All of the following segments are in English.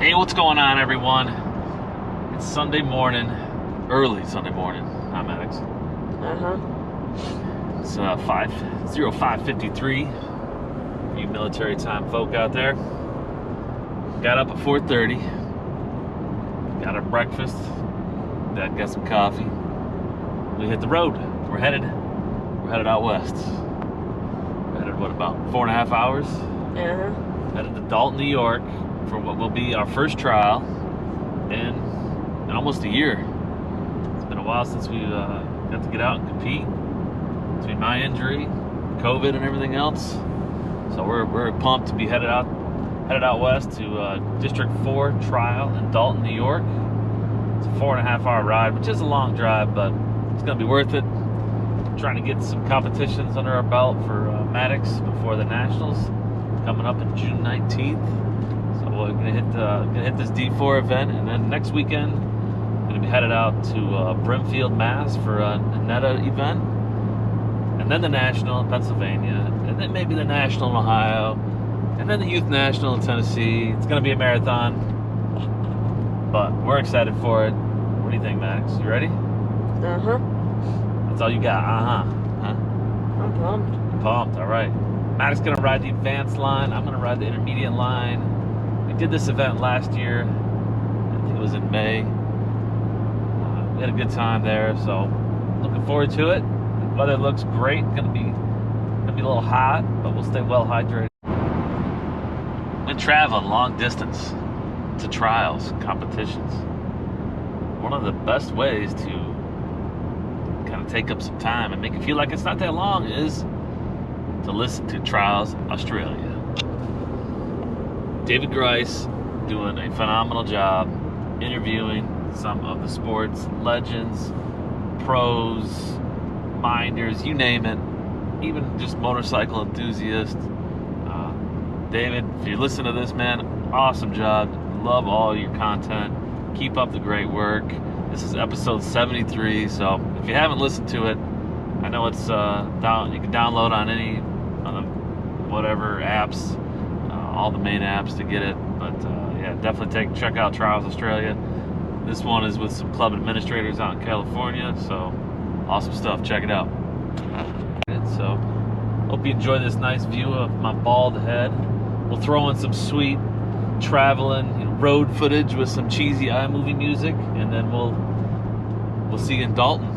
Hey, what's going on, everyone? It's Sunday morning, early Sunday morning. I'm Maddox. It's 05:53. You military time folk out there. Got up at 4:30. Got our breakfast. Dad got some coffee. We hit the road. We're headed out west. We're headed about 4.5 hours. Headed to Dalton, New York, for what will be our first trial in almost a year. It's been a while since we got to get out and compete. Between my injury, COVID, and everything else, so we're pumped to be headed out west to District 4 trial in Dalton, New York. It's a 4.5 hour ride, which is a long drive, but it's gonna be worth it. Trying to get some competitions under our belt for Maddox before the Nationals coming up in June 19th. So we're gonna hit this D4 event, and then next weekend gonna be headed out to Brimfield, Mass for a NETA event, and then the National in Pennsylvania, and then maybe the National in Ohio, and then the Youth National in Tennessee. It's gonna be a marathon, but we're excited for it. What do you think, Maddox? You ready? That's all you got? Huh? I'm pumped. Pumped, all right. Maddox gonna ride the advanced line. I'm gonna ride the intermediate line. We did this event last year. I think it was in May. We had a good time there, so looking forward to it. The weather looks great. Gonna be a little hot, but we'll stay well hydrated. When traveling long distance to trials, competitions, one of the best ways to kind of take up some time and make it feel like it's not that long is to listen to Trials Australia. David Grice doing a phenomenal job interviewing some of the sports legends, pros, minders, you name it, even just motorcycle enthusiasts. David, if you listen to this, man, awesome job. Love all your content. Keep up the great work. This is episode 73, so if you haven't listened to it, I know it's down. You can download on any whatever apps, all the main apps to get it. But yeah, definitely check out Trials Australia. This one is with some club administrators out in California, so awesome stuff. Check it out. So hope you enjoy this nice view of my bald head. We'll throw in some sweet traveling road footage with some cheesy iMovie music, and then we'll see you in Dalton.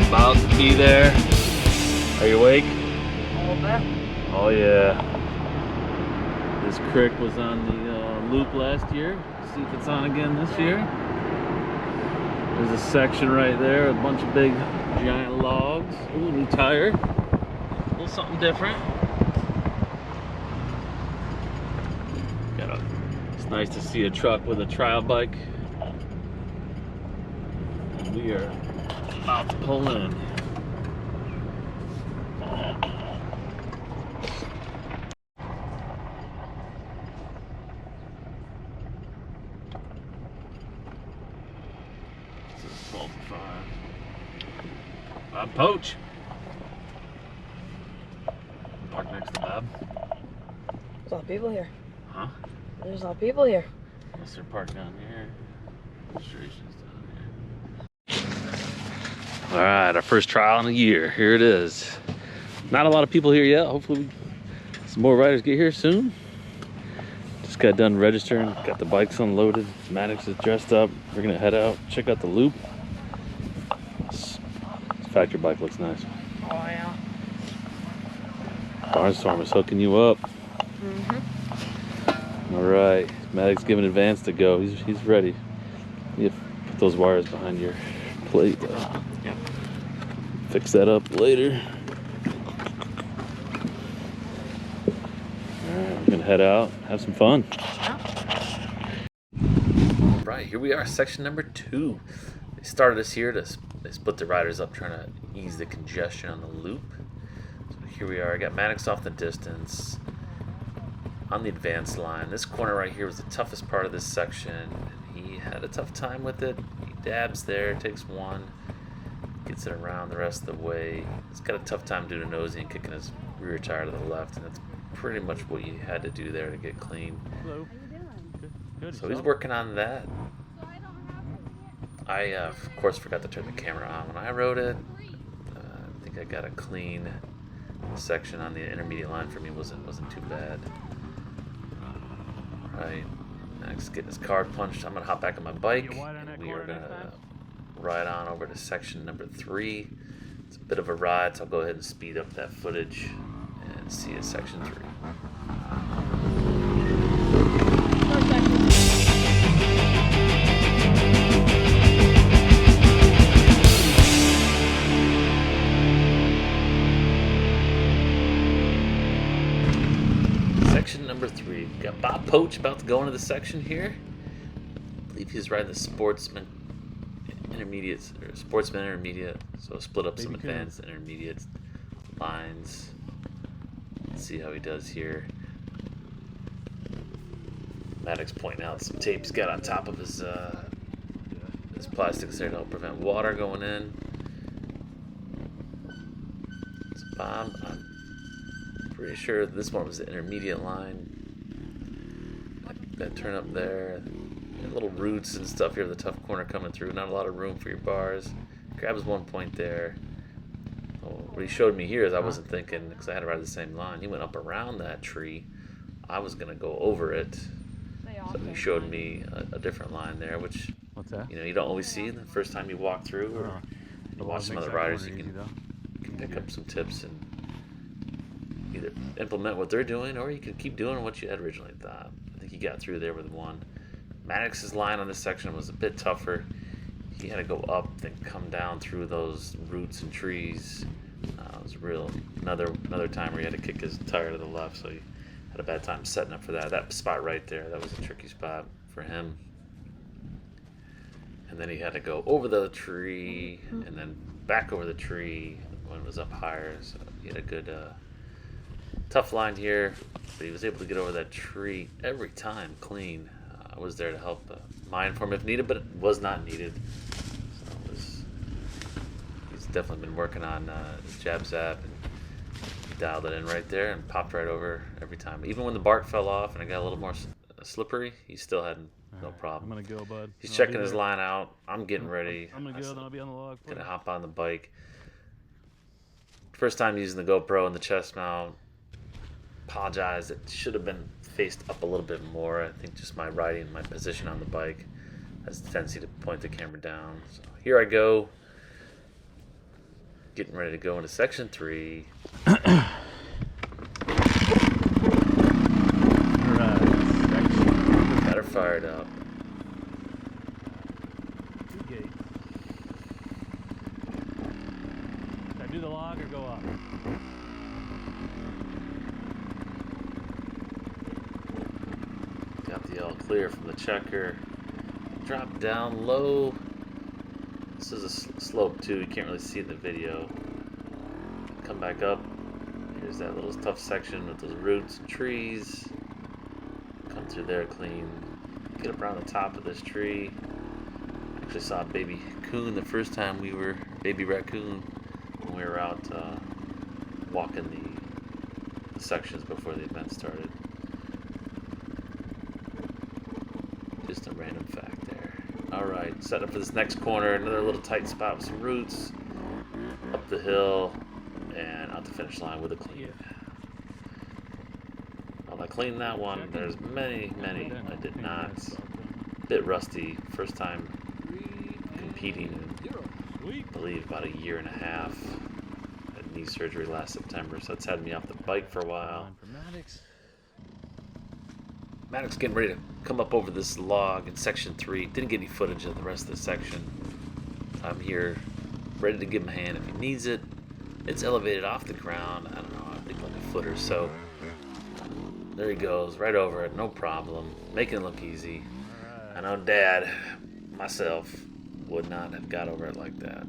About to be there. Are you awake? A little bit. Oh yeah. This creek was on the loop last year. See if it's on again this year. There's a section right there, a bunch of big giant logs. Ooh, new tire. A little something different. It's nice to see a truck with a trial bike. And we are about to pull in. This is 12:05. Bob Poach. Park next to Bob. There's a lot of people here. Huh? There's a lot of people here. Unless they're parked down here. Registration's down here. All right, our first trial in a year. Here it is. Not a lot of people here yet. Hopefully some more riders get here soon. Just got done registering, got the bikes unloaded. Maddox is dressed up. We're gonna head out, check out the loop. This factory bike looks nice. Oh yeah. Barnstorm is hooking you up. All right, Maddox giving advance to go. He's ready. You have to put those wires behind your plate though. Yeah. Fix that up later. Alright, we're gonna head out, have some fun. Right, here we are, section number 2. They started us here to they split the riders up trying to ease the congestion on the loop. So here we are. I got Maddox off the distance on the advanced line. This corner right here was the toughest part of this section. He had a tough time with it. He dabs there, takes one, gets it around the rest of the way. He's got a tough time doing a nosy and kicking his rear tire to the left, and that's pretty much what you had to do there to get clean. Hello. Good. So he's working on that. I, of course, forgot to turn the camera on when I rode it. I think I got a clean section on the intermediate line. For me wasn't too bad. Right. Next, getting his card punched. I'm gonna hop back on my bike, and we are gonna ride on over to section number 3. It's a bit of a ride, so I'll go ahead and speed up that footage and see you section 3. Section number 3. Got Bob Poach about to go into the section here. I believe he's riding the Sportsman Intermediate, so split up some advanced intermediate lines. Let's see how he does here. Maddox pointing out some tape he's got on top of his plastics there to help prevent water going in. So Bob, I'm pretty sure this one was the intermediate line. That turn up there. Little roots and stuff here, the tough corner coming through. Not a lot of room for your bars. Grabs 1 point there. What he showed me here is I wasn't thinking, because I had to ride the same line. He went up around that tree. I was going to go over it. So he showed me a different line there, which you don't always see the first time you walk through. Or you watch some other riders, you can pick up some tips and either implement what they're doing, or you can keep doing what you had originally thought. I think he got through there with 1. Maddox's line on this section was a bit tougher. He had to go up, then come down through those roots and trees. It was another time where he had to kick his tire to the left, so he had a bad time setting up for that. That spot right there, that was a tricky spot for him. And then he had to go over the tree and then back over the tree when it was up higher. So he had a good, tough line here, but he was able to get over that tree every time clean. I was there to help mine for him if needed, but it was not needed. So he's definitely been working on his jab zap, and he dialed it in right there and popped right over every time. Even when the bark fell off and it got a little more slippery, he still had no problem. I'm gonna go, bud. He's checking his line out. I'm getting ready. I'm gonna go, then I'll be on the log. Gonna hop on the bike. First time using the GoPro and the chest mount. Apologize. It should have been faced up a little bit more. I think just my riding, my position on the bike has the tendency to point the camera down. So here I go, getting ready to go into section 3. Alright, section. Got her fired up. 2 gates. Should I do the log or go up? Got the all clear from the checker. Drop down low. This is a slope too. You can't really see it in the video. Come back up. Here's that little tough section with those roots and trees. Come through there clean. Get up around the top of this tree. Actually saw a baby coon the first time baby raccoon, when we were out walking the sections before the event started. Just a random fact there. Alright, set up for this next corner. Another little tight spot with some roots. Up the hill and out the finish line with a clean. Well, I cleaned that one. There's many I did not. Bit rusty. First time competing in, I believe, about 1.5 years. Had knee surgery last September, so it's had me off the bike for a while. Maddox getting ready to come up over this log in section 3. Didn't get any footage of the rest of the section. I'm here, ready to give him a hand if he needs it. It's elevated off the ground. I don't know, I think like a foot or so. There he goes, right over it, no problem. Making it look easy. I know Dad, myself, would not have got over it like that.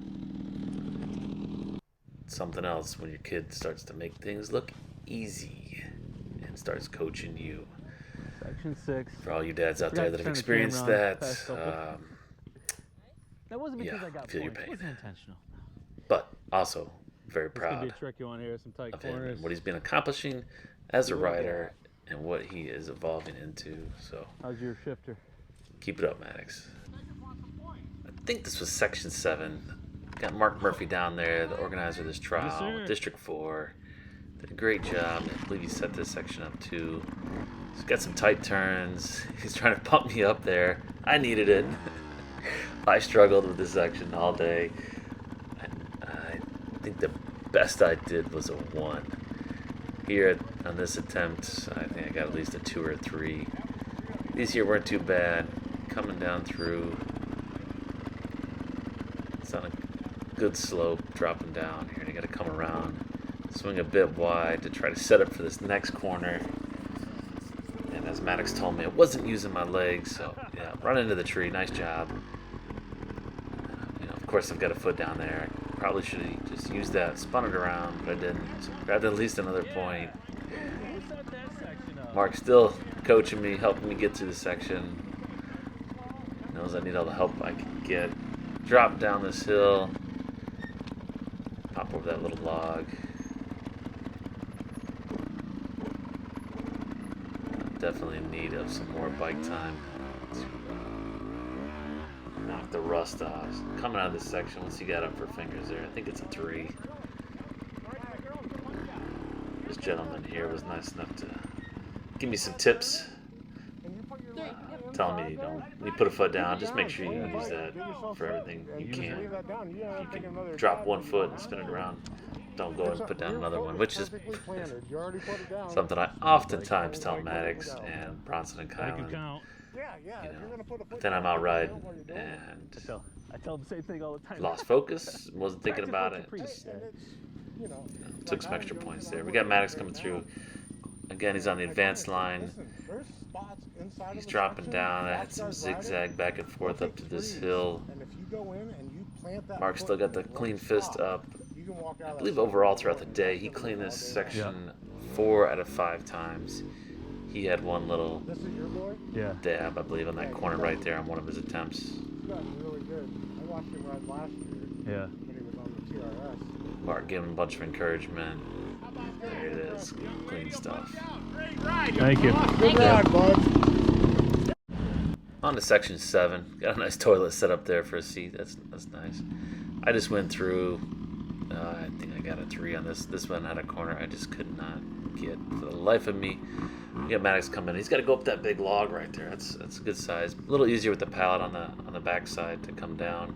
something else when your kid starts to make things look easy and starts coaching you. Section 6. For all you dads out Forgot there to that have turn the experienced camera on that, past couple. That wasn't because yeah, I got feel your points. It pain. wasn't intentional. but also very It's gonna be a proud tricky one here. Some tight of him corners. and what he's been accomplishing as a rider and what he is evolving into. So How's your shifter? keep it up, Maddox. I think this was Section 7. Got Mark Murphy down there, the organizer of this trial, sir. District 4. Did a great job. I believe he set this section up too. He's got some tight turns. He's trying to pump me up there. I needed it. I struggled with this section all day. I think the best I did was a 1. Here on this attempt, I think I got at least a 2 or a 3. These here weren't too bad. Coming down through. It's on a good slope, dropping down here. And I got to come around, swing a bit wide to try to set up for this next corner. And as Maddox told me, I wasn't using my legs, so yeah, run into the tree. Nice job. Of course, I've got a foot down there. Probably should have just used that, spun it around, but I didn't. So grabbed at least another point. Mark's still coaching me, helping me get through the section. Knows I need all the help I can get. Drop down this hill. Pop over that little log. Definitely in need of some more bike time to knock the rust off. Coming out of this section, once you got up for fingers there, I think it's a 3. This gentleman here was nice enough to give me some tips. Telling me, when you put a foot down, just make sure you use that for everything you can. If you can drop one foot and spin it around, don't go and put down another one, which is something I oftentimes tell Maddox and Bronson and Kylan. But then I'm out riding and I tell them the same thing all the time. lost focus, wasn't thinking about it, just took some extra points there. We got Maddox coming through. Again, he's on the advanced line. He's dropping down. I had some zigzag back and forth up to this hill. Mark still got the clean fist up. I believe overall throughout the day, he cleaned this section 4 out of 5 times. He had one little dab, I believe, on that corner right there on one of his attempts. Yeah. Mark gave him a bunch of encouragement. There it is, clean stuff. Thank you. Thank you. On to section 7. Got a nice toilet set up there for a seat. That's nice. I just went through. I think I got a 3 on this. This one had a corner I just could not get for the life of me. We got Maddox coming. He's got to go up that big log right there. That's a good size. A little easier with the pallet on the back side to come down.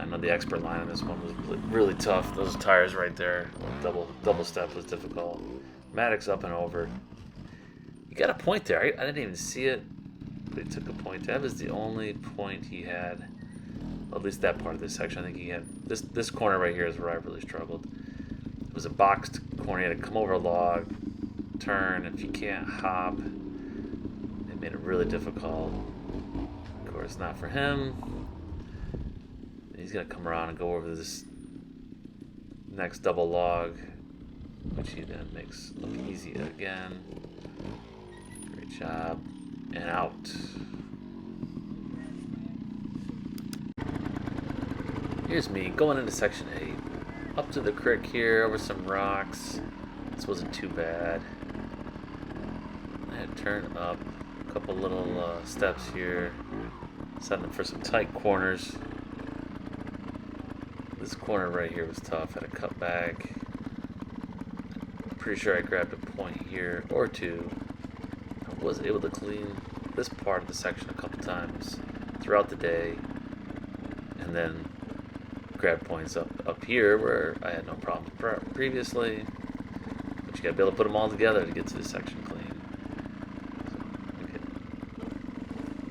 I know the expert line on this one was really tough. Those tires right there, double step was difficult. Maddox up and over. He got a point there. I didn't even see it, but he took a point. That was the only point he had. Well, at least that part of this section. I think he had this corner right here is where I really struggled. It was a boxed corner. You had to come over a log, turn. If you can't hop, it made it really difficult. Of course, not for him. He's going to come around and go over this next double log, which he then makes look easy again. Great job. And out. Here's me going into section 8. Up to the creek here, over some rocks. This wasn't too bad. I had to turn up a couple little steps here. Setting up for some tight corners. This corner right here was tough. Had to cut back. Pretty sure I grabbed a point here or 2. I was able to clean this part of the section a couple times throughout the day, and then grab points up here where I had no problems previously. But you gotta be able to put them all together to get to this section clean. So, okay.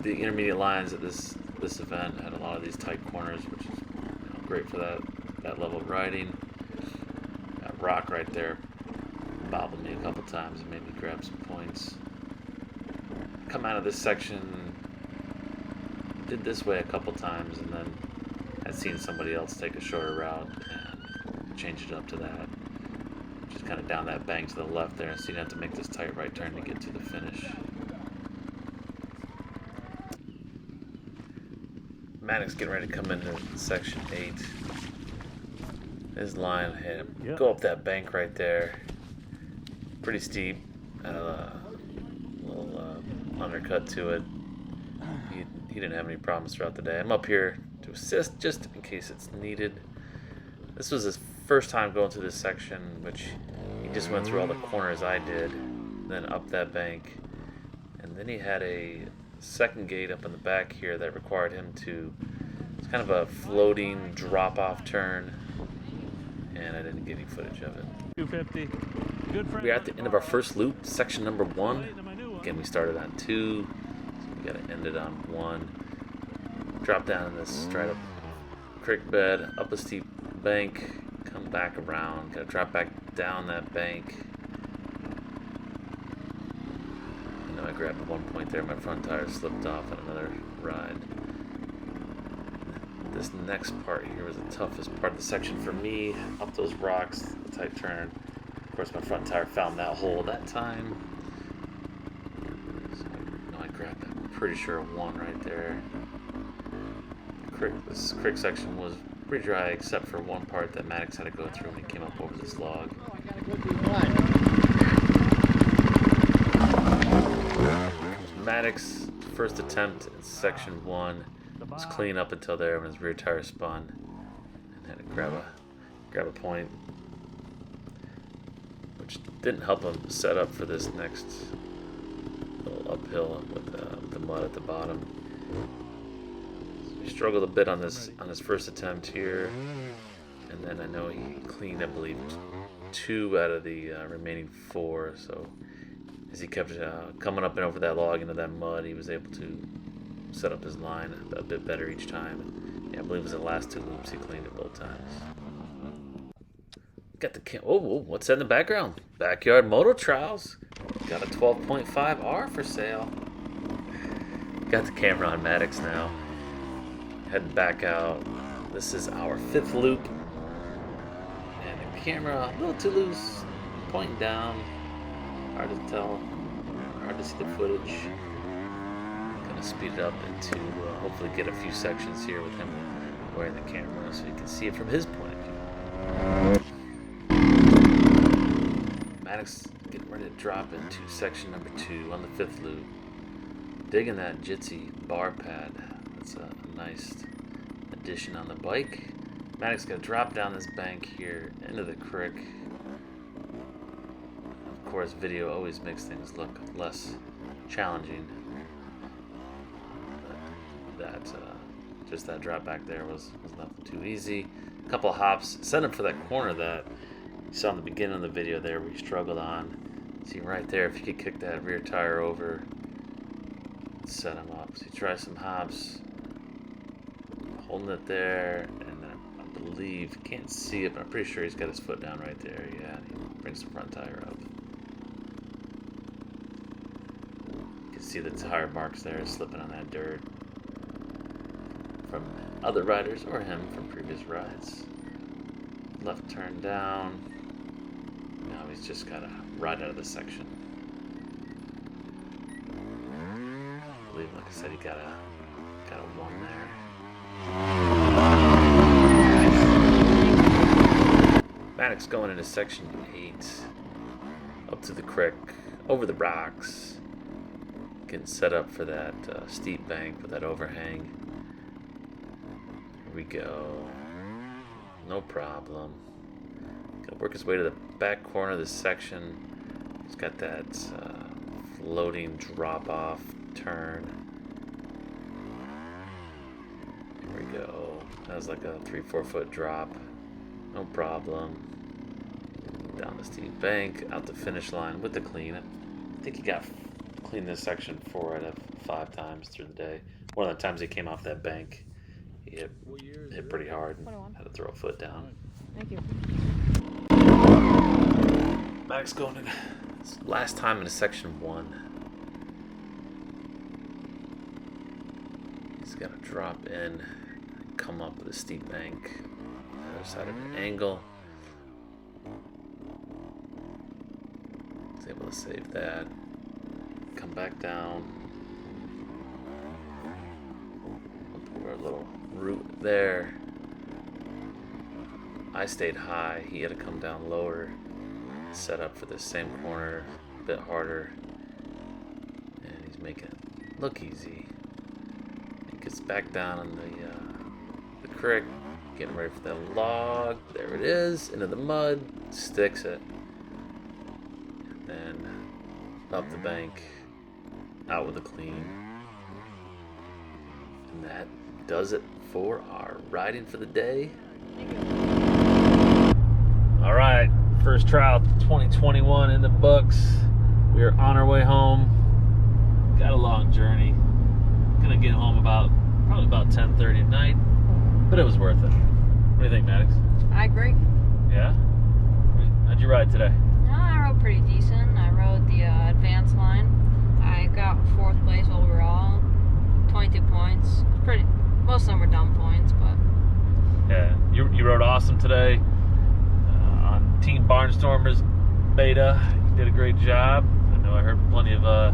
The intermediate lines at this event had a lot of these tight corners, which is great for that level of riding. That rock right there bobbled me a couple times and made me grab some points. Come out of this section, did this way a couple times, and then I'd seen somebody else take a shorter route and change it up to that. Just kind of down that bank to the left there, so you have to make this tight right turn to get to the finish. Maddox getting ready to come into section 8. His line had him go up that bank right there. Pretty steep. Little undercut to it. He didn't have any problems throughout the day. I'm up here to assist just in case it's needed. This was his first time going through this section, which he just went through all the corners I did, then up that bank. And then he had a second gate up in the back here that required him to, it's kind of a floating drop-off turn, and I didn't get any footage of it. 250. Good friend. We're at the end of our first loop, section number 1. Again, we started on 2, so we got to end it on 1. Drop down in this straight up creek bed, up a steep bank, come back around, got to drop back down that bank. I grabbed at one point there, my front tire slipped off on another ride. This next part here was the toughest part of the section for me. Up those rocks, the tight turn. Of course, my front tire found that hole that time. So I grabbed, I'm pretty sure, 1 right there. This creek section was pretty dry except for one part that Maddox had to go through when he came up over this log. Oh, I gotta go through mine. Maddox's first attempt in section 1 was clean up until there when his rear tire spun and had to grab a point, which didn't help him set up for this next little uphill with the mud at the bottom. So he struggled a bit on his first attempt here, and then I know he cleaned, I believe, 2 out of the remaining 4. So as he kept coming up and over that log into that mud, he was able to set up his line a bit better each time. And, yeah, I believe it was the last 2 loops he cleaned it both times. Got the what's that in the background? Backyard Moto Trials. Got a 12.5 R for sale. Got the camera on Maddox now. Heading back out. This is our 5th loop. And the camera a little too loose, pointing down. Hard to tell, hard to see the footage. I'm gonna speed it up into hopefully get a few sections here with him wearing the camera so you can see it from his point of view. Maddox getting ready to drop into section number 2 on the 5th loop. Digging that Jitsi bar pad. That's a nice addition on the bike. Maddox gonna drop down this bank here into the creek. Of course, video always makes things look less challenging. But just that drop back there was nothing too easy. A couple of hops, set him for that corner that you saw in the beginning of the video there where he struggled on. See right there, if you could kick that rear tire over, set him up. So he tries some hops, holding it there, and I believe, can't see it, but I'm pretty sure he's got his foot down right there. Yeah, and he brings the front tire up. See the tire marks there slipping on that dirt from other riders or him from previous rides. Left turn down. Now he's just got to ride out of this section. I believe, like I said, he got a 1 there. Maddox going into section 8, up to the creek, over the rocks. Getting set up for that steep bank with that overhang. Here we go. No problem. Gonna work his way to the back corner of this section. He's got that floating drop-off turn. Here we go. That was like a 3-4 foot drop. No problem. Down the steep bank, out the finish line with the clean. I think he got cleaned this section 4 out of 5 times through the day. One of the times he came off that bank, he hit pretty hard and had to throw a foot down. Thank you. Maddox going in last time in section 1. He's got to drop in, come up with a steep bank, other side of an angle. was able to save that. Come back down. We'll do our little route there. I stayed high. He had to come down lower. Set up for this same corner, a bit harder. And he's making it look easy. He gets back down on the creek, getting ready for that log. There it is, into the mud, sticks it. And then up the bank, out with a clean. And that does it for our riding for the day. All right, first trial 2021 in the books. We are on our way home. Got a long journey. Gonna get home probably about 10:30 at night, but it was worth it. What do you think, Maddox? I agree. Yeah? How'd you ride today? I rode pretty decent. I rode the advanced line. I got 4th place overall, 22 points. Most of them were dumb points, but Yeah, you rode awesome today on Team Barnstormers Beta. You did a great job. I know I heard plenty of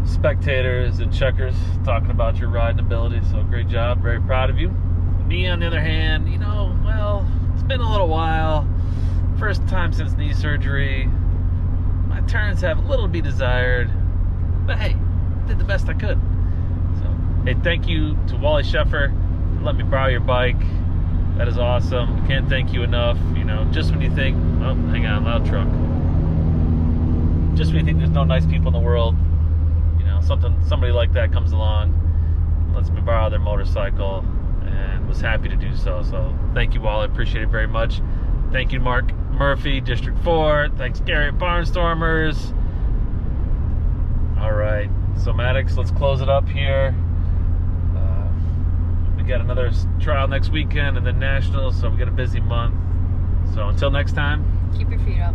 spectators and checkers talking about your riding ability, so great job. Very proud of you. Me, on the other hand, it's been a little while. First time since knee surgery. My turns have a little to be desired, but hey, did the best I could. So, hey, thank you to Wally Sheffer for letting me borrow your bike. That is awesome. Can't thank you enough. Just when you think, oh, hang on, loud truck. Just when you think there's no nice people in the world, somebody like that comes along, lets me borrow their motorcycle, and was happy to do so. So thank you all. I appreciate it very much. Thank you, Mark Murphy, District 4. Thanks, Gary at Barnstormers. All right. So, Maddox, let's close it up here. We got another trial next weekend and then Nationals, so we got a busy month. So until next time. keep your feet up.